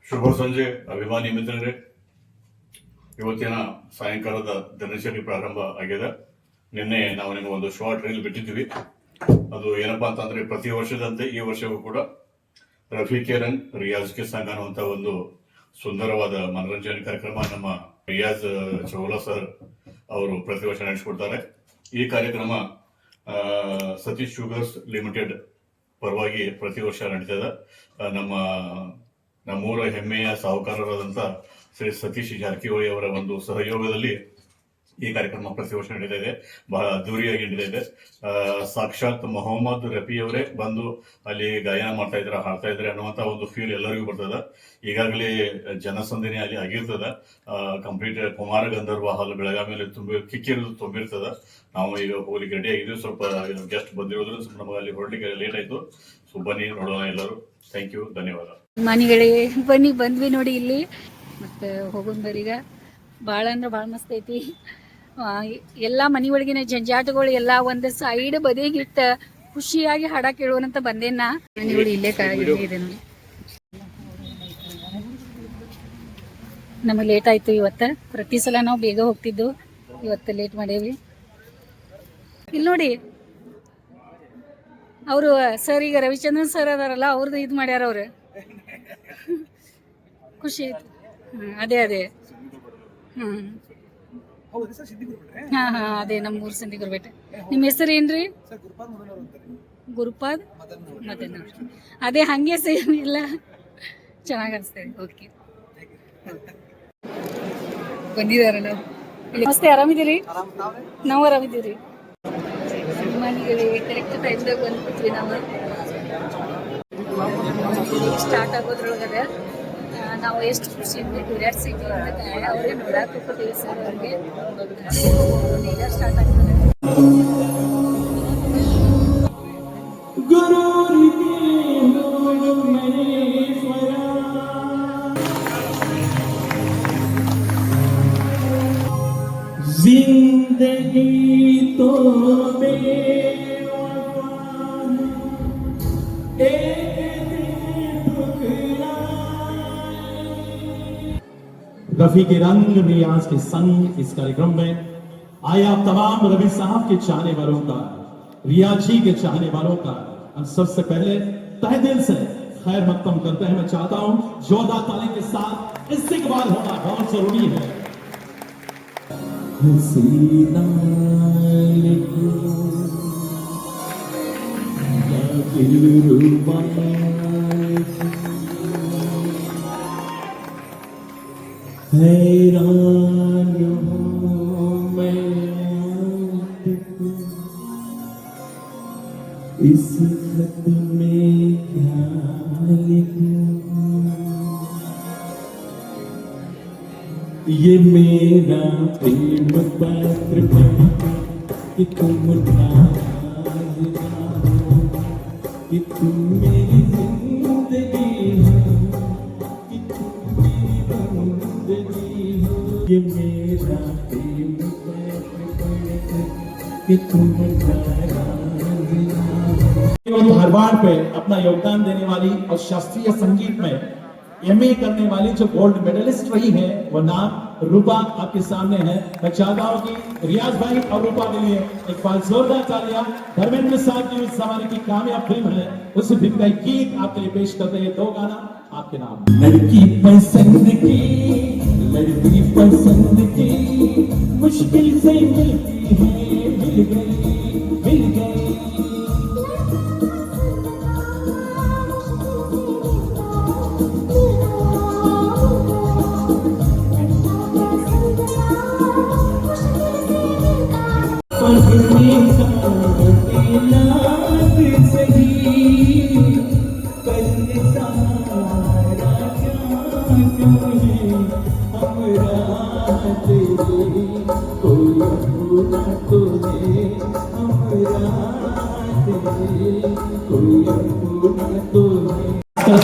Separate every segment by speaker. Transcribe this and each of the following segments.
Speaker 1: ಶುಭ ಸಂಜೆ ಅಭಿಮಾನಿ ಮಿತ್ರರೇ. ಇವತ್ತಿನ ಸಾಯಂಕಾಲದ ದಿನಚರಿ ಪ್ರಾರಂಭ ಆಗಿದೆ. ನಿನ್ನೆ ನಾವು ನಿಮಗೆ ಒಂದು ಶಾರ್ಟ್ ರೀಲ್ ಬಿಟ್ಟಿದ್ವಿ. ಅದು ಏನಪ್ಪಾ ಅಂತಂದ್ರೆ, ಪ್ರತಿ ವರ್ಷದಂತೆ ಈ ವರ್ಷವೂ ಕೂಡ ರಫಿ ಕೇರನ್ ರಿಯಾಜ್ ಕೆ ಸಂಘ ಅನ್ನುವಂತ ಒಂದು ಸುಂದರವಾದ ಮನರಂಜನೆ ಕಾರ್ಯಕ್ರಮ ನಮ್ಮ ರಿಯಾಜ್ ಚೌಲಾ ಸರ್ ಅವರು ಪ್ರತಿ ವರ್ಷ ನಡೆಸಿಕೊಡ್ತಾರೆ. ಈ ಕಾರ್ಯಕ್ರಮ ಸತೀಶ್ ಶುಗರ್ಸ್ ಲಿಮಿಟೆಡ್ ಪರವಾಗಿ ಪ್ರತಿ ವರ್ಷ ನಡೀತದೆ. ನಮ್ಮೂರ ಹೆಮ್ಮೆಯ ಸಾಹುಕಾರರಾದಂಥ ಶ್ರೀ ಸತೀಶ್ ಜಾರಕಿಹೊಳಿ ಅವರ ಒಂದು ಸಹಯೋಗದಲ್ಲಿ ಈ ಕಾರ್ಯಕ್ರಮ ಪ್ರತಿ ವರ್ಷ ನಡೀತಾ ಇದೆ. ಬಹಳ ಅದ್ದೂರಿಯಾಗಿ ನಡೀತಾ ಇದೆ. ಸಾಕ್ಷಾತ್ ಮೊಹಮ್ಮದ್ ರಫಿ ಅವರೇ ಬಂದು ಅಲ್ಲಿ ಗಾಯನ ಮಾಡ್ತಾ ಇದ್ರೆ, ಹಾಡ್ತಾ ಇದ್ರೆ ಅನ್ನುವಂತ ಒಂದು ಫೀಲ್ ಎಲ್ಲರಿಗೂ ಬರ್ತದ. ಈಗಾಗಲೇ ಜನಸಂದಣಿ ಅಲ್ಲಿ ಆಗಿರ್ತದ. ಕಂಪ್ಲೀಟ್ ಕುಮಾರ ಗಂಧರ್ವ ಹಾಲ್ ಬೆಳಗಾವಿಯಲ್ಲಿ ತುಂಬಿರ್ತದ. ನಾವು ಈಗ ಹೋಗ್ಲಿಕ್ಕೆ ರೆಡಿ ಆಗಿದ್ವಿ. ಸ್ವಲ್ಪ ಗೆಸ್ಟ್ ಬಂದಿರೋದ್ರಿಂದ ಸ್ವಲ್ಪ ನಮಗೆ ಅಲ್ಲಿ ಹೊರಡ್ಲಿಕ್ಕೆ ಲೇಟ್ ಆಯ್ತು. ಸೊ ಬನ್ನಿ ನೋಡೋಣ ಎಲ್ಲರೂ. ಥ್ಯಾಂಕ್ ಯು, ಧನ್ಯವಾದ.
Speaker 2: ಮನೆಗಳೇ ಬನ್ನಿ, ಬಂದ್ವಿ ನೋಡಿ ಇಲ್ಲಿ. ಮತ್ತೆ ಹೋಗೋಣ ಬರೀಗ. ಭಾಳ ಅಂದ್ರೆ ಭಾಳ ಮಸ್ತ್ ಐತಿ. ಎಲ್ಲ ಮನೆ ಒಳಗಿನ ಜಂಜಾಟಗಳು ಎಲ್ಲ ಒಂದು ಸೈಡ್ ಬದಿಗಿಟ್ಟ ಖುಷಿಯಾಗಿ ಹಾಡ ಕೇಳೋಣಂತ ಬಂದೇನ. ಮನೆಗಳು ಇಲ್ಲೇ ಇದೆ ನೋಡಿ. ನಮಗೆ ಲೇಟ್ ಆಯ್ತು ಇವತ್ತು. ಪ್ರತಿ ಸಲ ನಾವು ಬೇಗ ಹೋಗ್ತಿದ್ದು, ಇವತ್ತು ಲೇಟ್ ಮಾಡೇವಿ. ಇಲ್ಲಿ ನೋಡಿ, ಅವರು ಸರ್ ಈಗ ರವಿಚಂದ್ರನ್ ಸರ್ ಅದಾರಲ್ಲ, ಅವ್ರದ್ದು ಇದು ಮಾಡ್ಯಾರ ಅವ್ರು. ಖುಷಿ ಆಯ್ತು. ಅದೇ ಹಾ ಅದೇ ನಮ್ಮೂರು ಸಿಂಧಿಗುರು ಬೇಟೆ. ನಿಮ್ಮ ಹೆಸರು ಏನ್ರಿ? ಗುರುಪಾದ್ ಮದನ್. ಅದೇ ಹಂಗೆ ಸೇಮ್ ಇಲ್ಲ, ಚೆನ್ನಾಗಿ ಅನಿಸ್ತದೆ. ಓಕೆ, ಬಂದಿದಾರ ನಾವು ಇಲ್ಲಿ. ನಮಸ್ತೆ, ಆರಾಮಿದ್ದೀರಿ? ನಾವು ಆರಾಮಿದ್ದೀರಿ. ಮನೆಗಳೇ ಕರೆಕ್ಟ್ ಟೈಮ್ದಾಗ ಬಂದ್ಬಿಟ್ವಿ ನಾವು. ಸ್ಟಾರ್ಟ್ ಆಗೋದ್ರೊಳಗದೆ ನಾವು ಎಷ್ಟು ಖುಷಿಯಿಂದ ಕ್ಯೂರಿಯಾಸಿಟಿ ಅವರೇ ನೋಡಕ್ಕೆ ಹೋಗ್ತೀವಿ ಸರ್. ಅವ್ರಿಗೆ ಈಗ ಸ್ಟಾರ್ಟ್ ಆಗ್ತದೆ.
Speaker 3: जिंदगी तो रफी के रंग रियाज के संग इस कार्यक्रम में आए आप तमाम रवि साहब के चाहने वालों का, रियाज जी के चाहने वालों का हम सबसे पहले तहे दिल से खैर मकदम करते हैं। मैं चाहता हूं जोरदार ताली के साथ इस्तिकबाल होना बहुत जरूरी है। हैरान हूँ मैं इस खत में क्या लिखूं, ये मेरा प्रेम पत्र कि तुम कि तुम मेरी जिंदगी हो, कि तुम मेरी बंदगी हो। ये मेरा प्रेम पत्र कि तुम धारवाड़ पे अपना योगदान देने वाली और शास्त्रीय संगीत में एमए करने वाली जो गोल्ड मेडलिस्ट रही है, वो नाम रूपा आपके सामने है। मैं चाहता हूँ कि रियाज भाई और रूपा के लिए एक बार जोरदार तालियां। धर्मेंद्र साहब की उस जमाने की कामयाब फिल्म है, उस फिल्म का गीत आपके लिए पेश करते हैं। दो गाना आपके नाम। लड़की पसंद की, लड़की पसंद की, मुश्किल से मिलती है, मिल गई, मिल गई।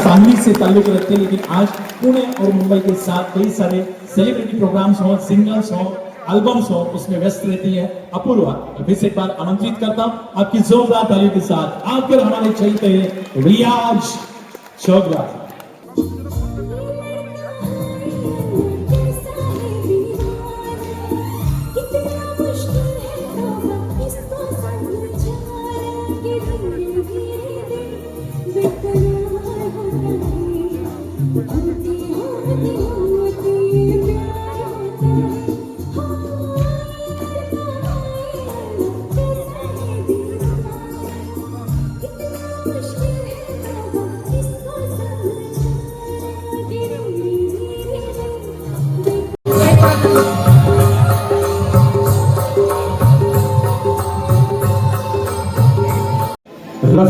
Speaker 3: सांगली से ताल्लुक रखते हैं, लेकिन आज पुणे और मुंबई के साथ कई सारे सेलिब्रिटी प्रोग्राम्स हो, सिंगर्स हो, एल्बम्स हो, उसमें व्यस्त रहती है अपूर्वा। फिर से एक बार आमंत्रित करता हूं आपकी जोरदार तालियों के साथ आकर हमारे चलते हैं रियाज चोपड़ा। रफी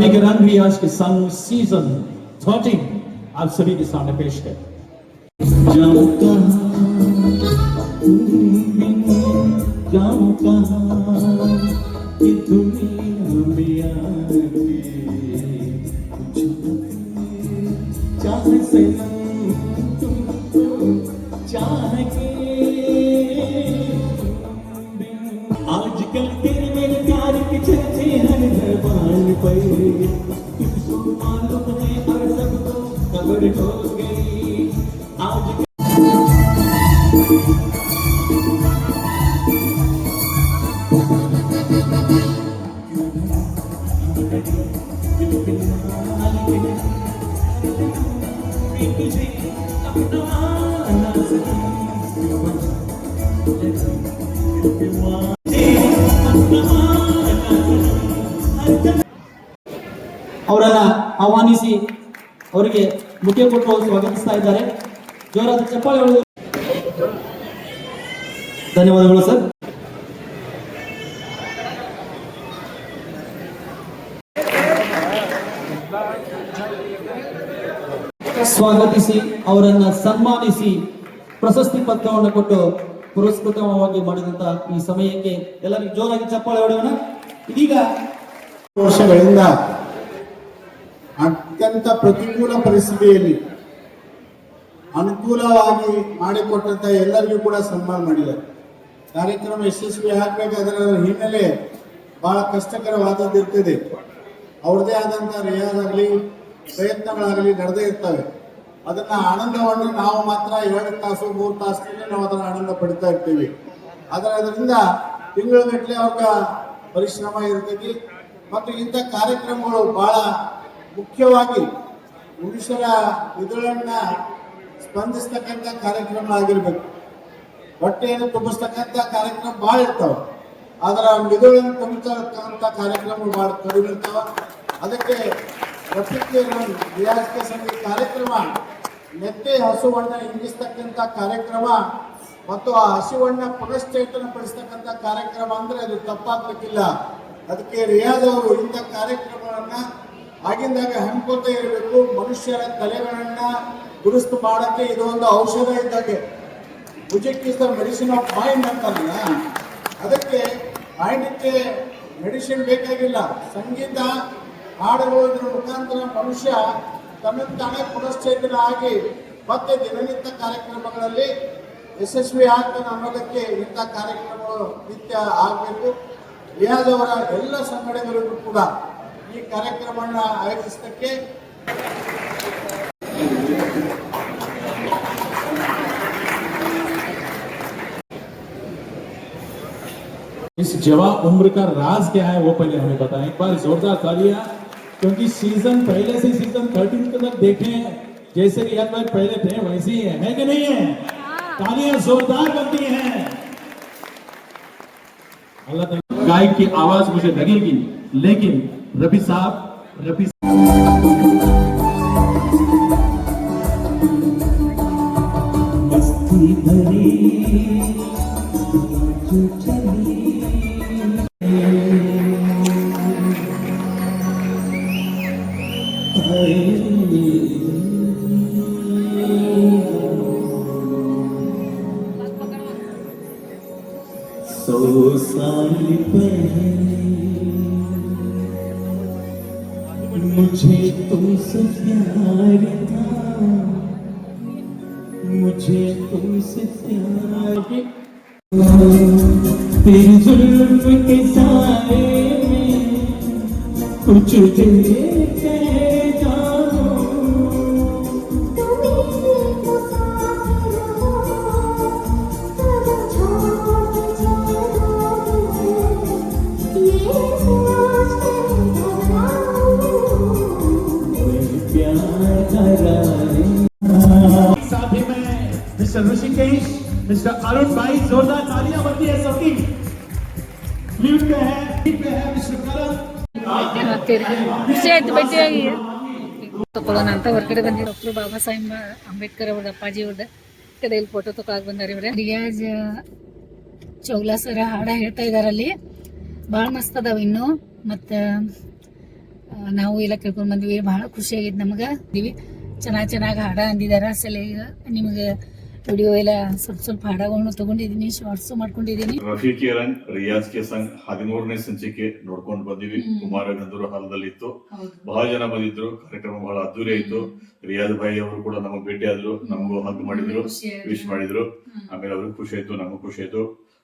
Speaker 3: के रंग भी आज के संग सीजन 13 आप सभी के सामने पेश है। जाऊं कहां कि दुनिया में आके चाहे से तुमको चाह के आजकल तेरे मेरे प्यार के चर्चे हर दरबार पर तुझको मालूम है और सबको खबर हो गई आज तुझे अपना
Speaker 4: ಅವರನ್ನ ಆಹ್ವಾನಿಸಿ ಅವರಿಗೆ ಮುಖ್ಯ ಕೊಟ್ಟು ಸ್ವಾಗತಿಸ್ತಾ ಇದ್ದಾರೆ. ಜೋರಾದ ಚಪ್ಪಾಳೆ ಹೊಡೆದು ಧನ್ಯವಾದಗಳು ಸರ್. ಸ್ವಾಗತಿಸಿ ಅವರನ್ನ ಸನ್ಮಾನಿಸಿ ಪ್ರಶಸ್ತಿ ಪತ್ರವನ್ನು ಕೊಟ್ಟು ಪುರಸ್ಕೃತವಾಗಿ ಮಾಡಿದಂತ ಈ ಸಮಯಕ್ಕೆ ಎಲ್ಲರಿಗೂ ಜೋರಾಗಿ ಚಪ್ಪಾಳೆ ಹೊಡೆಯೋಣ. ಇದೀಗ
Speaker 5: ವರ್ಷಗಳಿಂದ ಅತ್ಯಂತ ಪ್ರತಿಕೂಲ ಪರಿಸ್ಥಿತಿಯಲ್ಲಿ ಅನುಕೂಲವಾಗಿ ಮಾಡಿಕೊಟ್ಟಂತ ಎಲ್ಲರಿಗೂ ಕೂಡ ಸನ್ಮಾನ ಮಾಡಿದ್ದಾರೆ. ಕಾರ್ಯಕ್ರಮ ಯಶಸ್ವಿ ಆಗಬೇಕಾದ್ರೆ ಅದರ ಹಿನ್ನೆಲೆ ಬಹಳ ಕಷ್ಟಕರವಾದದ್ದು ಇರ್ತದೆ. ಅವ್ರದೇ ಆದಂತ ರಿಯಾಜ್ ಆಗಲಿ ಪ್ರಯತ್ನಗಳಾಗಲಿ ನಡೆದೇ ಇರ್ತವೆ. ಅದನ್ನ ಆನಂದವನ್ನು ನಾವು ಮಾತ್ರ 2 ತಾಸು 3 ತಾಸಿನಲ್ಲಿ ನಾವು ಅದರ ಆನಂದ ಪಡಿತಾ ಇರ್ತೀವಿ. ಅದರಿಂದ ತಿಂಗಳಗಟ್ಟಲೆ ಅವ್ರ ಪರಿಶ್ರಮ ಇರ್ತದೆ. ಮತ್ತು ಇಂಥ ಕಾರ್ಯಕ್ರಮಗಳು ಬಹಳ ಮುಖ್ಯವಾಗಿ ಮನುಷ್ಯರ ಇದಳನ್ನ ಸ್ಪಂದಿಸ್ತಕ್ಕಂಥ ಕಾರ್ಯಕ್ರಮ ಆಗಿರ್ಬೇಕು. ಹೊಟ್ಟೆಯನ್ನು ತುಂಬಿಸ್ತಕ್ಕಂಥ ಕಾರ್ಯಕ್ರಮ ಬಹಳ ಇರ್ತಾವ. ಅದರ ಮಿದುಳನ್ನು ತುಂಬಿಸ್ತಕ್ಕಂಥ ಕಾರ್ಯಕ್ರಮಗಳು ಬಹಳ ಕಡಿಮೆ ಇರ್ತಾವ. ಅದಕ್ಕೆ ರಿಯಾಜ್ ಸಂಗೀತ ಕಾರ್ಯಕ್ರಮ ಮೆತ್ತೆ ಹಸುವನ್ನ ಇಂಗಿಸ್ತಕ್ಕಂಥ ಕಾರ್ಯಕ್ರಮ ಮತ್ತು ಆ ಹಸಿವನ್ನ ಪುನಶ್ಚೇತನ ಪಡಿಸ್ತಕ್ಕಂಥ ಕಾರ್ಯಕ್ರಮ ಅಂದ್ರೆ ಅದು ತಪ್ಪಾಗ್ಲಿಕ್ಕಿಲ್ಲ. ಅದಕ್ಕೆ ರಿಯಾಜ್ ಅವರು ಇಂಥ ಕಾರ್ಯಕ್ರಮಗಳನ್ನ ಆಗಿಂದಾಗ ಹಮ್ಮಿಕೊಳ್ತಾ ಇರಬೇಕು. ಮನುಷ್ಯರ ತಲೆಗಳನ್ನ ದುರಸ್ತು ಮಾಡಕ್ಕೆ ಇದು ಒಂದು ಔಷಧ ಇದ್ದಾಗೆ. Music is the medicine of mind ಅಂತಲ್ಲ. ಅದಕ್ಕೆ ಮೈಂಡಕ್ಕೆ ಮೆಡಿಸಿನ್ ಬೇಕಾಗಿಲ್ಲ. ಸಂಗೀತ ಹಾಡುಗಳ ಮುಖಾಂತರ ಮನುಷ್ಯ ತನ್ನನ್ನು ತಾನೇ ಪುನಶ್ಚೇತನ ಆಗಿ ಮತ್ತೆ ದಿನನಿತ್ಯ ಕಾರ್ಯಕ್ರಮಗಳಲ್ಲಿ ಯಶಸ್ವಿ ಆಗ್ತಾನೆ ಅನ್ನೋದಕ್ಕೆ ಇಂಥ ಕಾರ್ಯಕ್ರಮಗಳು ನಿತ್ಯ ಆಗಬೇಕು. ರಿಯಾಜ್ ಅವರ ಎಲ್ಲ ಸಂಘಟನೆಗಳಿಗೂ ಕೂಡ ಈ ಕಾರ್ಯಕ್ರಮವನ್ನು ಆಯೋಜಿಸಲಿಕ್ಕೆ
Speaker 3: इस जवान उम्र का राज क्या है वो पहले हमें बताएं. एक बार जोरदार तालियां, क्योंकि सीजन पहले से सीजन 13 तक देखे जैसे रियाज भाई पहले थे वैसे ही है कि नहीं है? तालियां जोरदार बनती हैं. अल्लाह ताला गायक की आवाज मुझे लगेगी, लेकिन रफी साहब
Speaker 4: मस्ती भरी मुझे तुमसे प्यार था, मुझे तुमसे प्यार तेरी जुल्फ के साए में कुछ दिल प्यार
Speaker 3: मिस्टर ऋषिकेश, मिस्टर अरुण भाई, जोरदार तालियां बनती है सबकी। फ्लूट पे है मिस्टर करण।
Speaker 2: ಖುಷಿ ಆಯ್ತು ಭೇಟಿಯಾಗಿ ತಗೊಳ್ಳೋಣ ಅಂತ ಹೊರಗಡೆ ಬಂದಿದ್ದು. ಡಾಕ್ಟರ್ ಬಾಬಾ ಸಾಹೇಬ್ ಅಂಬೇಡ್ಕರ್ ಅವ್ರ ಅಪ್ಪಾಜಿ ಅವ್ರದ್ದು ಕಡೆಯಲ್ಲಿ ಫೋಟೋ ತಗೊಳಕ್ ಬಂದಾರೆ ಇವ್ರೆ. ರಿಯಾಜ್ ಚೌಲಾ ಸರ ಹಾಡ ಹೇಳ್ತಾ ಇದಾರೆ ಅಲ್ಲಿ, ಭಾಳ ಮಸ್ತ್ ಅದಾವ ಇನ್ನು. ಮತ್ತು ನಾವು ಎಲ್ಲ ಕೇಳ್ಕೊಂಡು ಬಂದ್ವಿ, ಭಾಳ ಖುಷಿ ಆಗಿದ್ದು ನಮ್ಗೆ. ಚೆನ್ನಾಗಿ ಹಾಡ ಅಂದಿದಾರ. ಅಸಲ ಈಗ ನಿಮಗೆ ವಿಡಿಯೋ ಎಲ್ಲ ಸ್ವಲ್ಪ ಹಾಡಗಳನ್ನು ತಗೊಂಡಿದ್ದೀನಿ, ಶಾರ್ಟ್ಸು ಮಾಡ್ಕೊಂಡಿದ್ದೀನಿ.
Speaker 1: ರಫೀಕಿಯರನ್ ರಿಯಾಜ್ಗೆ ಸಂಘ 13ನೇ ಸಂಚಿಕೆ ನೋಡ್ಕೊಂಡು ಬಂದಿವಿ. ಕುಮಾರ ಗಂಧರ್ವ ಹಾಲದಲ್ಲಿ ಇತ್ತು, ಬಹಳ ಜನ ಬಂದಿದ್ರು. ಕಾರ್ಯಕ್ರಮ ಬಹಳ ಅದ್ದೂರಿ ಆಯ್ತು. ರಿಯಾಜ್ ಭಾಯಿ ಅವರು ಕೂಡ ನಮಗೆ ಭೇಟಿ ಆದ್ರು, ನಮಗೂ ಹಗ್ ಮಾಡಿದ್ರು, ವಿಶ್ ಮಾಡಿದ್ರು. ಆಮೇಲೆ ಅವ್ರಿಗೆ ಖುಷಿ ಆಯ್ತು, ನಮಗೂ ಖುಷಿ ಆಯ್ತು.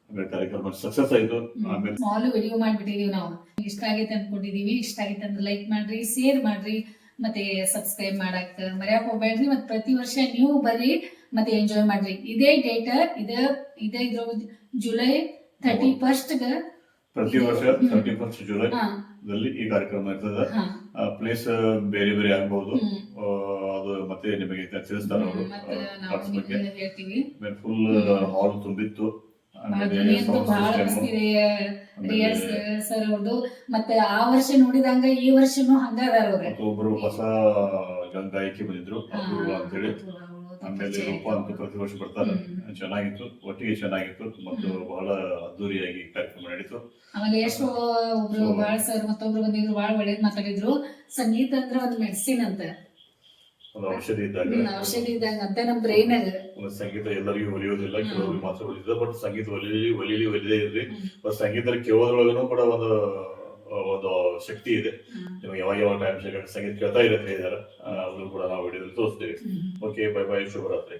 Speaker 1: ಆಮೇಲೆ ಕಾರ್ಯಕ್ರಮ ಸಕ್ಸಸ್ ಆಯ್ತು. ಆಮೇಲೆ
Speaker 2: ಸ್ಮಾಲ್ ವಿಡಿಯೋ ಮಾಡ್ಬಿಟ್ಟಿದೀವಿ ನಾವು. ಇಷ್ಟ ಆಗೈತೆ ಅನ್ಕೊಂಡಿದೀವಿ. ಇಷ್ಟ ಆಗೈತೆ ಅಂದ್ರೆ ಲೈಕ್ ಮಾಡ್ರಿ, ಶೇರ್ ಮಾಡ್ರಿ, ಮತ್ತೆ ಸಬ್ಸ್ಕ್ರೈಬ್ ಮಾಡಕ್ ಮರ್ಯಾಕ್ ಹೋಗ್ಬೇಡ್ರಿ. ಮತ್ತೆ ಪ್ರತಿ ವರ್ಷ ನೀವು ಬರ್ರಿ ಮತ್ತೆ ಎಂಜಾಯ್ ಮಾಡ್ರಿ. ಇದೇ ಡೇಟ್ ಇದೇ ಇದ್ರ ಜುಲೈ 31st
Speaker 1: ಪ್ರತಿ ವರ್ಷ 31 ಜುಲೈ ದಲ್ಲಿ ಈ ಕಾರ್ಯಕ್ರಮ ಇರ್ತದೆ. ಪ್ಲೇಸ್ ಬೇರೆ ಬೇರೆ ಆಗ್ಬಹುದು, ಅದು ಮತ್ತೆ ನಿಮಗೆ ತಿಳಿಸ್ತಾರೆ ಅವರು ಬಗ್ಗೆ.
Speaker 2: ಹೇಳ್ತೀವಿ.
Speaker 1: ಫುಲ್ ಹಾಲ್ ತುಂಬಿತ್ತು.
Speaker 2: ರಿಯಾಜ್ ಸರ್ ಅವ್ರದ್ದು ಮತ್ತೆ ಆ ವರ್ಷ ನೋಡಿದಂಗ ಈ ವರ್ಷನು ಹಂಗ ಅದಾರ ಅವ್ರೆ.
Speaker 1: ಒಬ್ರು ಹೊಸ ಗಾಯಕಿ ಬಂದಿದ್ರು ಅಂತೇಳಿ. ಆಮೇಲೆ ರೂಪ ಅಂತ ಪ್ರತಿ ವರ್ಷ ಬರ್ತಾರೆ. ಚೆನ್ನಾಗಿತ್ತು, ಒಟ್ಟಿಗೆ ಚೆನ್ನಾಗಿತ್ತು ಮತ್ತು ಬಹಳ ಅದ್ದೂರಿಯಾಗಿ ಕಾರ್ಯಕ್ರಮ ನಡೀತು.
Speaker 2: ಆಮೇಲೆ ಎಷ್ಟು ಒಬ್ರು ಬಾಳ ಸರ್ ಮತ್ತೊಬ್ರು ಬಂದಿದ್ರು, ಬಹಳ ಒಳ್ಳೇದ್ ಮಾತಾಡಿದ್ರು. ಸಂಗೀತ ಅಂದ್ರೆ ಒಂದು ಮೆಡಿಸಿನ್ ಅಂತ,
Speaker 1: ಒಂದು ಔಷಧಿ ಇದ್ದಂಗ
Speaker 2: ಅಂತ ನಮ್ ಬ್ರೈನ್ ಆಗ.
Speaker 1: ಸಂಗೀತ ಎಲ್ಲರಿಗೂ ಒಲಿಯೋದಿಲ್ಲ, ಕೆಲವರಿಗೆ ಮಾತ್ರ ಒಲಿಯೋದಿಲ್ಲ. ಬಟ್ ಸಂಗೀತ ಒಲಿದೇ ಇರ್ಲಿ. ಬಟ್ ಸಂಗೀತ ಕೇಳೋದ್ರೊಳಗೂ ಕೂಡ ಒಂದು ಶಕ್ತಿ ಇದೆ. ನಿಮಗೆ ಯಾವ ಟೈಮ್ ಸಂಗೀತ ಕೇಳ್ತಾ ಇರುತ್ತೆ ಇದ್ದಾರೆ, ಅದನ್ನು ಕೂಡ ನಾವು ವಿಡಿಯೋದಲ್ಲಿ ತೋರಿಸ್ತೀವಿ. ಓಕೆ, ಬೈ ಬೈ, ಶುಭರಾತ್ರಿ.